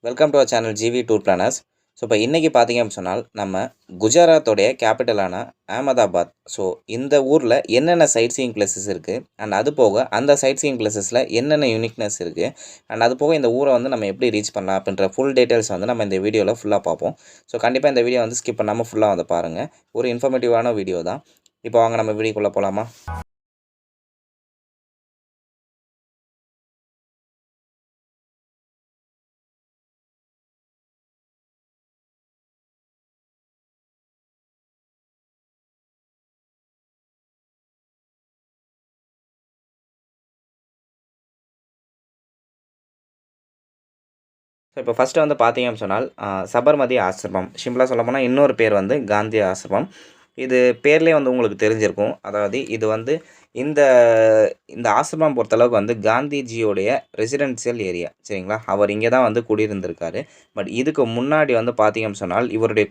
Welcome to our channel GV tour planners. So இப்போ இன்றைக்கி பார்த்தீங்க அப்படின்னு சொன்னால் நம்ம குஜராத்தோடைய கேபிட்டலான அகமதாபாத். ஸோ இந்த ஊரில் என்னென்ன சைட் சீயிங் பிளேசஸ் இருக்குது அண்ட் அது போக அந்த சைட் சீயிங் பிளேசஸில் என்னென்ன யூனிக்னஸ் இருக்குது அண்ட் அது போக இந்த ஊரை வந்து நம்ம எப்படி ரீச் பண்ணலாம் அப்படின்ற ஃபுல் டீட்டெயில்ஸ் வந்து நம்ம இந்த வீடியோவில் ஃபுல்லாக பார்ப்போம். ஸோ கண்டிப்பாக இந்த வீடியோ வந்து ஸ்கிப் பண்ணாமல் ஃபுல்லாக வந்து பாருங்கள். ஒரு இன்ஃபர்மேட்டிவான வீடியோ தான். இப்போ வாங்க நம்ம வீடியோக்குள்ளே போகலாமா? ஸோ இப்போ ஃபஸ்ட்டு வந்து பார்த்தீங்க அப்படின்னு சொன்னால் சபர்மதி ஆசிரமம். சிம்பிளாக சொல்லப்போனால் இன்னொரு பேர் வந்து காந்தி ஆசிரமம். இது பேர்லேயே வந்து உங்களுக்கு தெரிஞ்சிருக்கும். அதாவது இது வந்து இந்த இந்த ஆசிரமம் பொறுத்தளவுக்கு வந்து காந்திஜியோடைய ரெசிடென்சியல் ஏரியா, சரிங்களா? அவர் இங்கே தான் வந்து குடியிருந்திருக்காரு. பட் இதுக்கு முன்னாடி வந்து பார்த்தீங்க அப்படின்னு சொன்னால் இவருடைய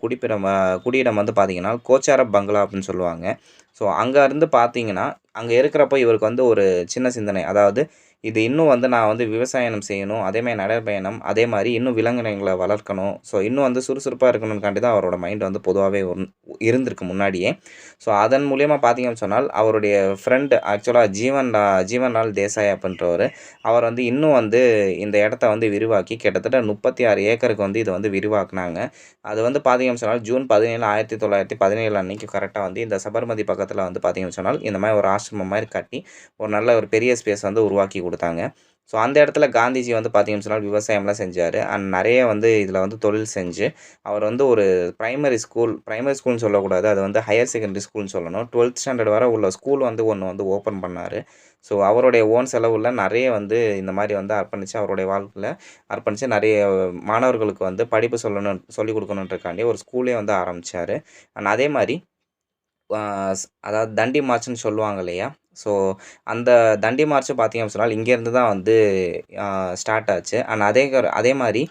குடியிடம் வந்து பார்த்தீங்கன்னா கோச்சார பங்களா அப்படின்னு சொல்லுவாங்க. ஸோ அங்கே இருந்து பார்த்தீங்கன்னா அங்கே இருக்கிறப்போ இவருக்கு வந்து ஒரு சின்ன சிந்தனை, அதாவது இது இன்னும் வந்து நான் வந்து விவசாயம் செய்யணும், அதேமாதிரி நடைப்பயணம், அதே மாதிரி இன்னும் விலங்கினங்களை வளர்க்கணும். ஸோ இன்னும் வந்து சுறுசுறுப்பாக இருக்கணும்னுக்காண்டி தான் அவரோட மைண்ட் வந்து பொதுவாகவே இருந்திருக்கு முன்னாடியே. ஸோ அதன் மூலியமாக பார்த்தீங்கன்னு சொன்னால் அவருடைய ஃப்ரெண்டு ஆக்சுவலாக ஜீவன்லால் தேசாய் அப்படின்றவர், அவர் வந்து இன்னும் வந்து இந்த இடத்த வந்து விரிவாக்கி கிட்டத்தட்ட 36 ஏக்கருக்கு வந்து இதை வந்து விரிவாக்குனாங்க. அது வந்து பார்த்தீங்கன்னு சொன்னால் ஜூன் 17, 1917 அன்னைக்கு கரெக்டாக வந்து இந்த சபர்மதி பக்கத்தில் வந்து பார்த்தீங்கன்னு சொன்னால் இந்த மாதிரி ஒரு ஆசிரமம் மாதிரி கட்டி ஒரு நல்ல ஒரு பெரிய ஸ்பேஸ் வந்து உருவாக்கி கொடுத்தாங்க. ஸோ அந்த இடத்துல காந்திஜி வந்து பார்த்தீங்கன்னு சொன்னால் விவசாயம்லாம் செஞ்சார். அண்ட் நிறைய வந்து இதில் வந்து தொழில் செஞ்சு அவர் வந்து ஒரு பிரைமரி ஸ்கூல்னு சொல்லக்கூடாது, அது வந்து ஹையர் செகண்டரி ஸ்கூல்னு சொல்லணும். 12th ஸ்டாண்டர்ட் வரை உள்ள ஸ்கூல் வந்து ஒன்று வந்து ஓப்பன் பண்ணார். ஸோ அவருடைய ஓன் செலவில் நிறைய வந்து இந்த மாதிரி வந்து அர்ப்பணித்து அவருடைய வாழ்க்கையில் அர்ப்பணித்து நிறைய மாணவர்களுக்கு வந்து படிப்பு சொல்லிக் கொடுக்கணுன்றக்காண்டி ஒரு ஸ்கூலே வந்து ஆரம்பித்தார். அண்ட் அதே மாதிரி அதாவது தண்டி மார்ச்ன்னு சொல்லுவாங்க இல்லையா? ஸோ அந்த தண்டி மார்ச் பார்த்தீங்க அப்படின்னு சொன்னால் இங்கேருந்து தான் வந்து ஸ்டார்ட் ஆச்சு. அண்ட் அதே மாதிரி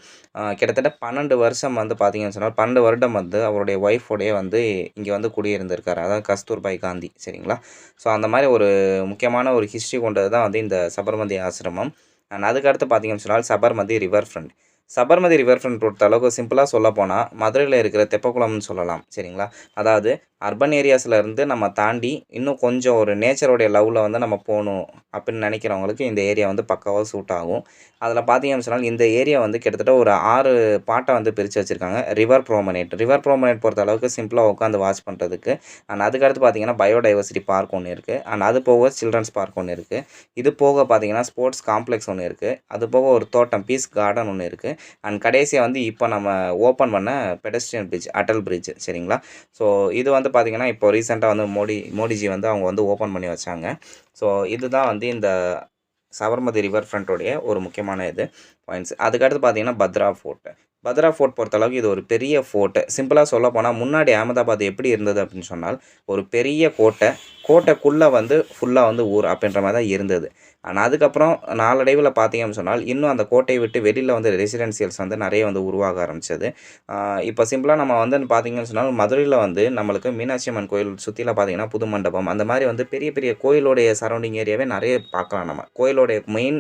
கிட்டத்தட்ட 12 வருஷம் வந்து பார்த்தீங்கன்னு சொன்னால் 12 வருடம் வந்து அவருடைய ஒய்ஃபோடையே வந்து இங்கே வந்து குடியிருந்திருக்காரு. அதாவது கஸ்தூர்பாய் காந்தி, சரிங்களா? ஸோ அந்த மாதிரி ஒரு முக்கியமான ஒரு ஹிஸ்ட்ரி கொண்டது தான் வந்து இந்த சபர்மதி ஆசிரமம். அண்ட் அதுக்கடுத்து பார்த்தீங்கன்னு சொன்னால் Sabarmati river front. Sabarmati river front பொறுத்த அளவுக்கு சிம்பிளாக சொல்லப்போனால் மதுரையில் இருக்கிற தெப்பக்குளம்னு சொல்லலாம், சரிங்களா? அதாவது அர்பன் ஏரியாஸ்லேருந்து நம்ம தாண்டி இன்னும் கொஞ்சம் ஒரு நேச்சரோடைய லவ்வில் வந்து நம்ம போகணும் அப்படின்னு நினைக்கிறவங்களுக்கு இந்த ஏரியா வந்து பக்காவாக சூட் ஆகும். அதில் பார்த்தீங்கன்னு சொன்னால் இந்த ஏரியா வந்து கிட்டத்தட்ட ஒரு 6 பாட்டை வந்து பிரித்து வச்சுருக்காங்க. ரிவர் ப்ரோமனேட் பொறுத்த அளவுக்கு சிம்பிளாக உட்காந்து வாட்ச் பண்ணுறதுக்கு. அண்ட் அதுக்கடுத்து பார்த்தீங்கன்னா பயோடைவர்சிட்டி பார்க் ஒன்று இருக்குது. அண்ட் அது போக சில்ட்ரன்ஸ் பார்க் ஒன்று இருக்குது. இது போக பார்த்தீங்கன்னா ஸ்போர்ட்ஸ் காம்ப்ளெக்ஸ் ஒன்று இருக்குது. அது போக ஒரு தோட்டம் பீஸ் கார்டன் ஒன்று இருக்குது. அண்ட் கடைசியாக வந்து இப்போ நம்ம ஓப்பன் பண்ண பெடஸ்ட்ரியன் பிரிட்ஜ், அட்டல் பிரிட்ஜ், சரிங்களா? ஸோ இது வந்து பார்த்திங்கன்னா இப்போ ரீசெண்டாக வந்து மோடிஜி வந்து அவங்க வந்து ஓப்பன் பண்ணி வச்சாங்க. ஸோ இதுதான் வந்து இந்த சபர்மதி ரிவர் ஃப்ரண்ட்டோடைய ஒரு முக்கியமான பாயிண்ட்ஸ். அதுக்கடுத்து பார்த்திங்கன்னா பத்ரா ஃபோர்ட் பொறுத்தளவுக்கு இது ஒரு பெரிய ஃபோர்ட்டு. சிம்பிளாக சொல்லப்போனால் முன்னாடி அகமதாபாத் எப்படி இருந்தது அப்படின்னு சொன்னால் ஒரு பெரிய கோட்டைக்குள்ளே வந்து ஃபுல்லாக வந்து ஊர் அப்படின்ற மாதிரி தான் இருந்தது. ஆனால் அதுக்கப்புறம் நாளடைவில் பார்த்தீங்க அப்படின்னு சொன்னால் இன்னும் அந்த கோட்டையை விட்டு வெளியில் வந்து ரெசிடென்சியல்ஸ் வந்து நிறைய வந்து உருவாக ஆரம்பித்தது. இப்போ சிம்பிளாக நம்ம வந்து பார்த்தீங்கன்னு சொன்னால் மதுரையில் வந்து நம்மளுக்கு மீனாட்சி அம்மன் கோயில் சுற்றில பார்த்தீங்கன்னா புது மண்டபம் அந்த மாதிரி வந்து பெரிய பெரிய கோயிலோடைய சரௌண்டிங் ஏரியாவே நிறைய பார்க்கலாம். நம்ம கோயிலோடைய மெயின்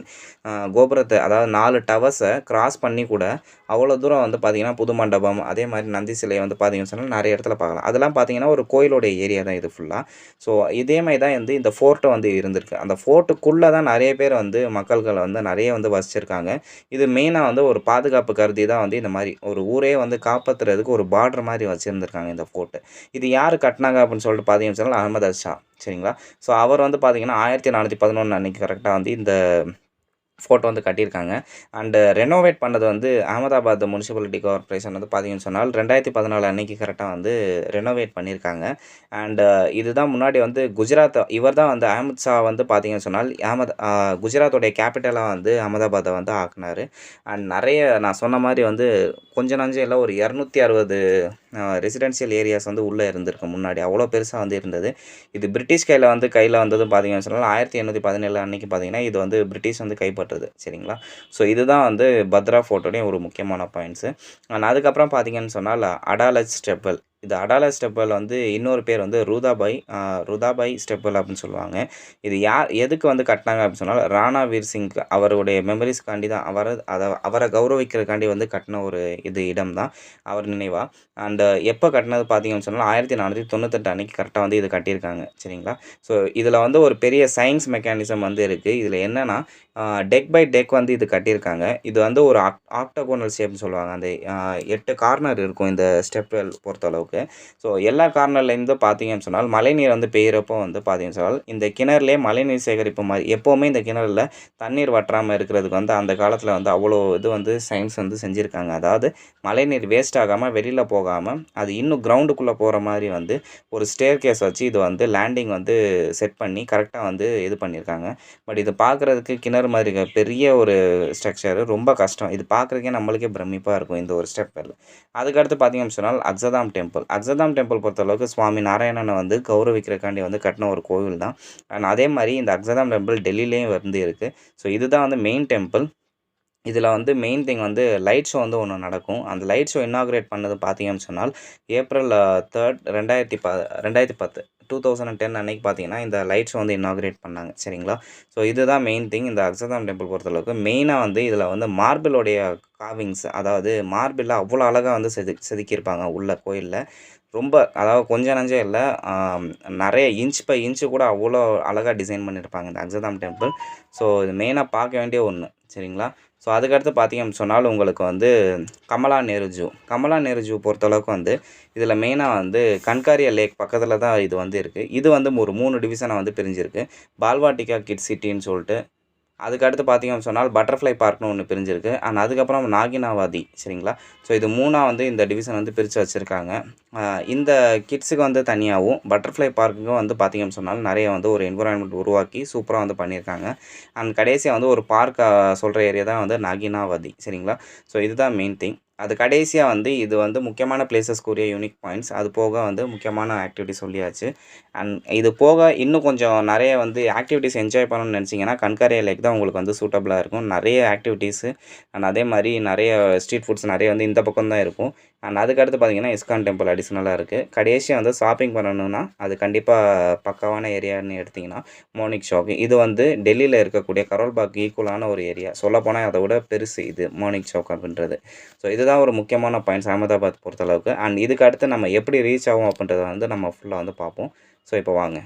கோபுரத்தை, அதாவது 4 டவர்ஸை கிராஸ் பண்ணி கூட அவ்வளோ தூரம் வந்து பார்த்திங்கன்னா புது மண்டபம், அதே மாதிரி நந்தி சிலையை வந்து பார்த்திங்கன்னு சொன்னால் நிறைய இடத்துல பார்க்கலாம். அதெல்லாம் பார்த்திங்கன்னா ஒரு கோயிலோடைய ஏரியா தான் இது ஃபுல்லாக. ஸோ இதே மாதிரி தான் வந்து இந்த ஃபோர்ட்டை வந்து இருந்திருக்கு. அந்த ஃபோர்ட்டுக்குள்ளே தான் நிறைய பேர் வந்து மக்கள்கள் வந்து நிறைய வந்து வசிச்சிருக்காங்க. இது மெயினாக வந்து ஒரு பாதுகாப்பு கருதி தான் வந்து இந்த மாதிரி ஒரு ஊரே வந்து காப்பாற்றுறதுக்கு ஒரு பார்டர் மாதிரி வச்சுருந்துருக்காங்க இந்த ஃபோர்ட்டு. இது யார் கட்டினாங்க அப்படின்னு சொல்லிட்டு பார்த்தீங்கன்னு சொன்னால் அகமது ஷா, சரிங்களா? ஸோ அவர் வந்து பார்த்திங்கன்னா 1411 அன்றைக்கி கரெக்டாக வந்து இந்த ஃபோர்ட் வந்து கட்டியிருக்காங்க. அண்டு ரெனோவேட் பண்ணது வந்து அகமதாபாத் முனிசிபாலிட்டி கார்ப்பரேஷன் வந்து பார்த்தீங்கன்னு சொன்னால் 2014 அன்னைக்கு கரெக்டாக வந்து ரெனோவேட் பண்ணியிருக்காங்க. அண்டு இதுதான் முன்னாடி வந்து இவர் தான் வந்து அஹமத் ஷா வந்து பார்த்தீங்கன்னு சொன்னால் குஜராத்தோடைய கேபிட்டலாக வந்து அகமதாபாத்தை வந்து ஆக்குனார். அண்ட் நிறைய நான் சொன்ன மாதிரி வந்து கொஞ்சம் நஞ்சம் இல்லை, ஒரு 260 ரெசிடென்ஷியல் ஏரியாஸ் வந்து உள்ளே இருந்திருக்கு முன்னாடி. அவ்வளோ பெருசாக வந்து இருந்தது. இது பிரிட்டிஷ் கையில் வந்ததும் பார்த்தீங்கன்னு சொன்னால் 1817 அன்னைக்கு பார்த்தீங்கன்னா இது வந்து பிரிட்டிஷ் வந்து கைப்பற்றுது, சரிங்களா? ஸோ இதுதான் வந்து பத்ரா ஃபோர்ட்டோடைய ஒரு முக்கியமான பாயிண்ட்ஸு. அண்ட் அதுக்கப்புறம் பார்த்தீங்கன்னு சொன்னால் அடாலஜ் டெம்பிள். இது அடாலா ஸ்டெப்பல் வந்து இன்னொரு பேர் வந்து ருதாபாய் ஸ்டெப்பல் அப்படின்னு சொல்லுவாங்க. இது எதுக்கு வந்து கட்டினாங்க அப்படின்னு சொன்னால், ராணா வீர் சிங் அவருடைய மெமரீஸ்க்காண்டி தான் அவரை கௌரவிக்கிறதுக்காண்டி வந்து கட்டின ஒரு இடம் தான் அவர் நினைவா. அண்ட் எப்போ கட்டினது பார்த்தீங்கன்னு சொன்னால் 1498 அன்னைக்கு கரெக்டாக வந்து இது கட்டியிருக்காங்க. சரிங்களா? ஸோ இதில் வந்து ஒரு பெரிய சயின்ஸ் மெக்கானிசம் வந்து இருக்குது. இதில் என்னென்னா டெக் பை டெக் வந்து இது கட்டியிருக்காங்க. இது வந்து ஒரு ஆக்டோகோனல் ஷேப்னு சொல்லுவாங்க. அந்த 8 கார்னர் இருக்கும் இந்த ஸ்டெப்வெல் பொறுத்தளவுக்கு. ஸோ எல்லா கார்னர்லேருந்தும் பார்த்தீங்கன்னு சொன்னால் மழைநீர் வந்து பெய்கிறப்போ வந்து பார்த்தீங்கன்னு சொன்னால் இந்த கிணறுலேயே மழைநீர் சேகரிப்பு மாதிரி எப்போவுமே இந்த கிணறுல தண்ணீர் வற்றாமல் இருக்கிறதுக்கு வந்து அந்த காலத்தில் வந்து அவ்வளோ இது வந்து சயின்ஸ் வந்து செஞ்சுருக்காங்க. அதாவது மழைநீர் வேஸ்ட் ஆகாமல் வெளியில் போகாமல் அது இன்னும் கிரவுண்டுக்குள்ளே போகிற மாதிரி வந்து ஒரு ஸ்டேர் கேஸ் வச்சு இது வந்து லேண்டிங் வந்து செட் பண்ணி கரெக்டாக வந்து இது பண்ணியிருக்காங்க. பட் இது பார்க்குறதுக்கு கிணறு மாதிரி பெரிய ஒரு ஸ்ட்ரக்சரு ரொம்ப கஷ்டம். இது பார்க்குறதுக்கே நம்மளுக்கே பிரமிப்பாக இருக்கும் இந்த ஒரு ஸ்டெப்பல். அதுக்கடுத்து பார்த்தீங்கன்னு சொன்னால் அக்ஸதாம் டெம்பிள் பொறுத்தளவுக்கு சுவாமி நாராயணனை வந்து கௌரவிக்கிறதுக்காண்டி வந்து கட்டின ஒரு கோவில் தான். அண்ட் அதே மாதிரி இந்த அக்ஸதாம் டெம்பிள் டெல்லியிலேயும் வந்து இருக்குது. ஸோ இதுதான் வந்து மெயின் டெம்பிள். இதில் வந்து மெயின் திங் வந்து லைட் ஷோ வந்து ஒன்று நடக்கும். அந்த லைட் ஷோ இன்னாகுரேட் பண்ணது பார்த்தீங்கன்னு சொன்னால் ஏப்ரல் 3 2010 2010 அன்னைக்கு பார்த்தீங்கன்னா இந்த லைட் ஷோ வந்து இன்னாகுரேட் பண்ணாங்க. சரிங்களா? ஸோ இதுதான் மெயின் திங் இந்த அக்ஸதாம் டெம்பிள் பொறுத்தளவுக்கு. மெயினாக வந்து இதில் வந்து மார்பிளோடைய காவிங்ஸ், அதாவது மார்பிளில் அவ்வளோ அழகாக வந்து செதுக்கியிருப்பாங்க உள்ள கோயிலில். ரொம்ப அதாவது கொஞ்சம் நஞ்சம் இல்லை, நிறைய இன்ச் பை இன்ச்சு கூட அவ்வளோ அழகாக டிசைன் பண்ணியிருப்பாங்க இந்த அக்ஸதாம் டெம்பிள். ஸோ இது மெயினாக பார்க்க வேண்டிய ஒன்று. சரிங்களா? ஸோ அதுக்கடுத்து பார்த்தீங்கன்னு சொன்னால் உங்களுக்கு வந்து கமலா நேரு ஜூ பொறுத்தளவுக்கு வந்து இதில் மெயினாக வந்து கன்காரியா லேக் பக்கத்தில் தான் இது வந்து இருக்குது. இது வந்து ஒரு 3 டிவிஷனாக வந்து பிரிஞ்சிருக்கு. பால்வாட்டிகா கிட்ஸ் சிட்டின்னு சொல்லிட்டு, அதுக்கடுத்து பார்த்தீங்கன்னு சொன்னால் பட்டர்ஃப்ளை பார்க்னு ஒன்று பிரிஞ்சிருக்கு. அண்ட் அதுக்கப்புறம் நாகினாவாதி. சரிங்களா? ஸோ இது 3ஆக வந்து இந்த டிவிஷன் வந்து பிரித்து வச்சுருக்காங்க. இந்த கிட்ஸுக்கு வந்து தனியாகவும் பட்டர்ஃப்ளை பார்க்குக்கும் வந்து பார்த்தீங்கன்னு சொன்னால் நிறைய வந்து ஒரு என்விரான்மெண்ட் உருவாக்கி சூப்பராக வந்து பண்ணியிருக்காங்க. அண்ட் கடைசியாக வந்து ஒரு பார்க் சொல்கிற ஏரியா தான் வந்து நாகினாவாதி. சரிங்களா? ஸோ இதுதான் மெயின் திங். அது கடைசியாக வந்து இது வந்து முக்கியமான பிளேசஸ்க்குரிய யூனிக் பாயிண்ட்ஸ். அது போக வந்து முக்கியமான ஆக்டிவிட்டி சொல்லியாச்சு. அண்ட் இது போக இன்னும் கொஞ்சம் நிறைய வந்து ஆக்டிவிட்டீஸ் என்ஜாய் பண்ணணும்னு நினச்சிங்கன்னா கன்காரியா லேக் தான் உங்களுக்கு வந்து சூட்டபுளாக இருக்கும். நிறைய ஆக்டிவிட்டீஸு அண்ட் அதே மாதிரி நிறைய ஸ்ட்ரீட் ஃபுட்ஸ் நிறைய வந்து இந்த பக்கம் தான் இருக்கும். அண்ட் அதுக்கடுத்து பார்த்தீங்கன்னா இஸ்கான் டெம்பிள் அடிஷ்னலாக இருக்குது. கடைசியாக வந்து ஷாப்பிங் பண்ணணுன்னா அது கண்டிப்பாக பக்காவான ஏரியான்னு எடுத்திங்கன்னா மோனிக் ஷாப். இது வந்து டெல்லியில் இருக்கக்கூடிய கரோல்பாக் ஈக்குவலான ஒரு ஏரியா. சொல்லப்போனால் அதை விட பெருசு இது மோனிக் ஷாப் அப்படின்றது. ஸோ இதுதான் ஒரு முக்கியமான பாயிண்ட்ஸ் அகமதாபாத் பொறுத்தளவுக்கு. அண்ட் இதுக்கு அடுத்து நம்ம எப்படி ரீச் ஆகும் அப்படின்றத வந்து நம்ம ஃபுல்லாக வந்து பார்ப்போம். ஸோ இப்போ வாங்க.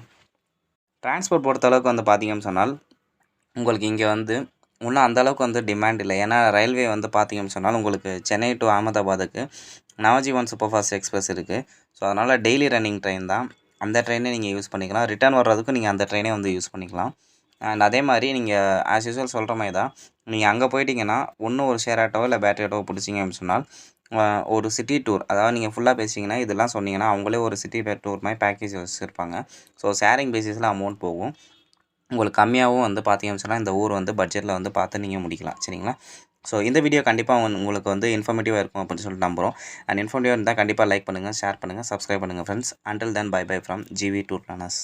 டிரான்ஸ்போர்ட் பொறுத்தளவுக்கு வந்து பார்த்தீங்கன்னு சொன்னால் உங்களுக்கு இங்கே வந்து இன்னும் அந்தளவுக்கு வந்து டிமாண்ட் இல்லை. ஏன்னா ரயில்வே வந்து பார்த்தீங்கன்னு சொன்னால் உங்களுக்கு சென்னை டு அகமதாபாத்துக்கு நவஜீவன் சூப்பர் ஃபாஸ்ட் எக்ஸ்பிரஸ் இருக்குது. ஸோ அதனால் டெய்லி ரன்னிங் ட்ரெயின் தான். அந்த ட்ரெயினே நீங்கள் யூஸ் பண்ணிக்கலாம். ரிட்டர்ன் வர்றதுக்கும் நீங்கள் அந்த ட்ரெயினே வந்து யூஸ் பண்ணிக்கலாம். அண்ட் அதே மாதிரி நீங்கள் ஆஸ் யூஸ்வல் சொல்கிற மாதிரி தான் நீங்கள் அங்கே போயிட்டீங்கன்னா ஒன்று ஒரு ஷேர் ஆட்டோவோ இல்லை பேட்டரி ஆட்டோவோ பிடிச்சிங்க அப்படின்னு சொன்னால் ஒரு சிட்டி டூர், அதாவது நீங்கள் ஃபுல்லாக பேசிங்கன்னா இதெல்லாம் சொன்னீங்கன்னா அவங்களே ஒரு சிட்டி டூர் மாதிரி பேக்கேஜ் வச்சுருப்பாங்க. ஸோ ஷேரிங் பேசிஸில் அமௌண்ட் போகும். உங்களுக்கு கம்மியாகவும் வந்து பார்த்தீங்கன்னு சொன்னால் இந்த ஊர் வந்து பட்ஜெட்டில் வந்து பார்த்து நீங்கள் முடிக்கலாம். சரிங்களா? ஸோ இந்த வீடியோ கண்டிப்பாக உங்களுக்கு வந்து இன்ஃபர்மேட்டிவாக இருக்கும் அப்படின்னு சொல்லிட்டு நம்புகிறோம். அண்ட் இன்ஃபர்மேட்டிவாக இருந்தால் கண்டிப்பாக லைக் பண்ணுங்கள், ஷேர் பண்ணுங்கள், சப்ஸ்கிரைப் பண்ணுங்கள் friends. Until then bye bye from GV tour planners.